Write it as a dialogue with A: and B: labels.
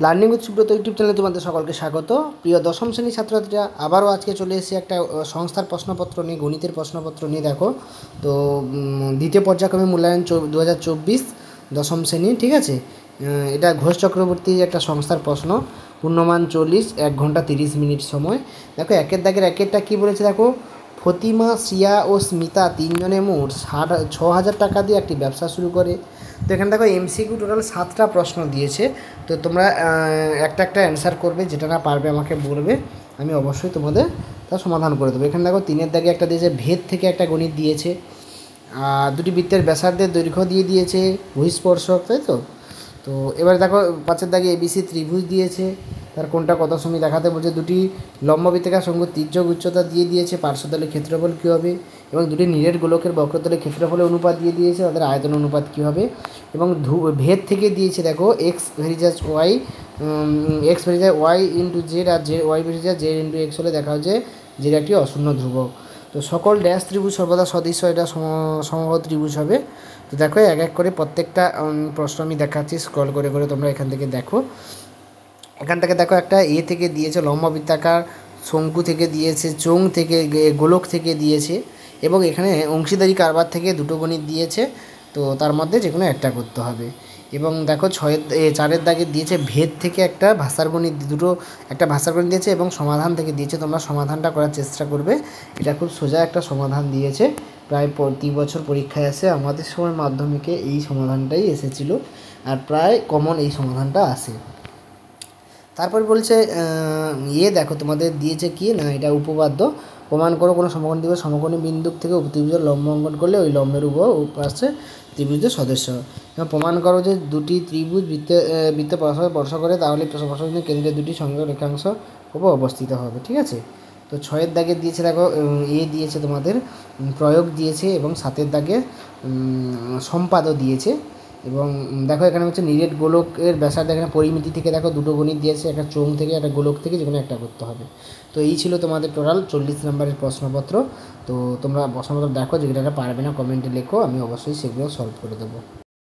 A: Learning with Subrata YouTube চ্যানেলে তোমাদের সকলকে স্বাগত। প্রিয় দশম শ্রেণীর ছাত্রছাত্রীরা, আবারও আজকে চলে এসেছি একটা সংস্থার প্রশ্নপত্র নিয়ে, গণিতের প্রশ্নপত্র নিয়ে। দেখো তো দ্বিতীয় পর্যায়ক্রমে মূল্যায়ন 2024 দশম শ্রেণী, ঠিক আছে। এটা ঘোষ চক্রবর্তী একটা সংস্থার প্রশ্ন, পূর্ণমান 40, 1 ঘন্টা 30 মিনিট সময়। দেখো একের দাগের একেরটা কী বলেছে দেখো, ফতিমা, সিয়া ও স্মিতা তিনজনে মোট 6,000 টাকা দিয়ে একটি ব্যবসা শুরু করে। তো এখানে দেখো এমসিকিউ টোটাল 7টা প্রশ্ন দিয়েছে। তো তোমরা একটা একটা অ্যান্সার করবে, যেটা না পারবে আমাকে বলবে, আমি অবশ্যই তোমাদের তা সমাধান করে দেবো। এখানে দেখো 3-এর দাগে একটা দিয়েছে, ভেদ থেকে একটা গণিত দিয়েছে, দুটি বৃত্তের ব্যাসার্ধের দৈর্ঘ্য দিয়ে দিয়েছে, বহিঃস্পর্শক, তাই তো। তো এবার দেখো 5-এর দাগে এবিসি ত্রিভুজ দিয়েছে, তার কোনটা কত সময় দেখাতে বলছে। দুটি লম্ববৃত্তাকার শঙ্কুর তির্যক উচ্চতা দিয়ে দিয়েছে, পার্শ্বতলের ক্ষেত্রফল কী হবে, এবং দুটি নীরের গোলকের বক্রতলের ক্ষেত্রফলের অনুপাত দিয়ে দিয়েছে, তাদের আয়তন অনুপাত কী হবে। এবং ভেদ থেকে দিয়েছে দেখো x ভেরিজাস Y, x ভেরিজাস Y into Z, আর Z Y ভেরিজাস Z into x হলে দেখা হচ্ছে জেড একটি অশূন্য ধ্রুবক। তো সকল ড্যাশ ত্রিভুজ সর্বদা সদৃশ্য, এটা সমবাহু ত্রিভুজ হবে। তো দেখো এক এক করে প্রত্যেকটা প্রশ্ন আমি দেখাচ্ছি, স্ক্রল করে করে তোমরা এখান থেকে দেখো। এখান থেকে দেখো একটা এ থেকে দিয়েছে লম্ববৃত্তাকার শঙ্কু থেকে দিয়েছে, চোঙ থেকে, গোলক থেকে দিয়েছে, এবং এখানে অংশীদারি কারবার থেকে দুটো গণিত দিয়েছে। তো তার মধ্যে যে কোনো একটা করতে হবে। এবং দেখো 4-এর দাগে দিয়েছে ভেদ থেকে একটা ভাষার গণিত, দুটো একটা ভাষার গণিত দিয়েছে, এবং সমাধান থেকে দিয়েছে। তোমরা সমাধানটা করার চেষ্টা করবে, এটা খুব সোজা একটা সমাধান দিয়েছে। প্রায় প্রতি বছর পরীক্ষায় আসে, আমাদের সময় মাধ্যমিকে এই সমাধানটাই এসেছিলো, আর প্রায় কমন এই সমাধানটা আসে। তারপর বলছে দেখো তোমাদের দিয়েছে কি না, এটা উপপাদ্য। প্রমাণ করো কোনো সমকোণী ত্রিভুজ সমকোণী বিন্দু থেকে ত্রিভুজের লম্ব অঙ্কন করলে ওই লম্বের পাশে ত্রিভুজের সদস্য। এবং প্রমাণ করো যে দুটি ত্রিভুজ বৃত্তে পরস্পর স্পর্শ করে, তাহলে স্পর্শবিন্দুর কেন্দ্রে দুটি সংযোগ রেখাংশ উপর অবস্থিত হবে, ঠিক আছে। তো 6-এর দাগে দিয়েছে দেখো দিয়েছে তোমাদের প্রয়োগ দিয়েছে, এবং 7-এর দাগে সম্পাদও দিয়েছে। এবং দেখো এখানে হচ্ছে নীরের গোলকের ব্যাসার্ধ, এখানে পরিমিতি থেকে দেখো দুটো গণিত দিয়েছে, একটা চোঙ থেকে একটা গোলক থেকে, যে কোনো একটা করতে হবে। তো এই ছিল তোমাদের টোটাল 40 নম্বরের প্রশ্নপত্র। তো তোমরা প্রশ্নপত্র দেখো, যেটা পারবে না কমেন্টে লেখো, আমি অবশ্যই সেগুলো সলভ করে দেবো।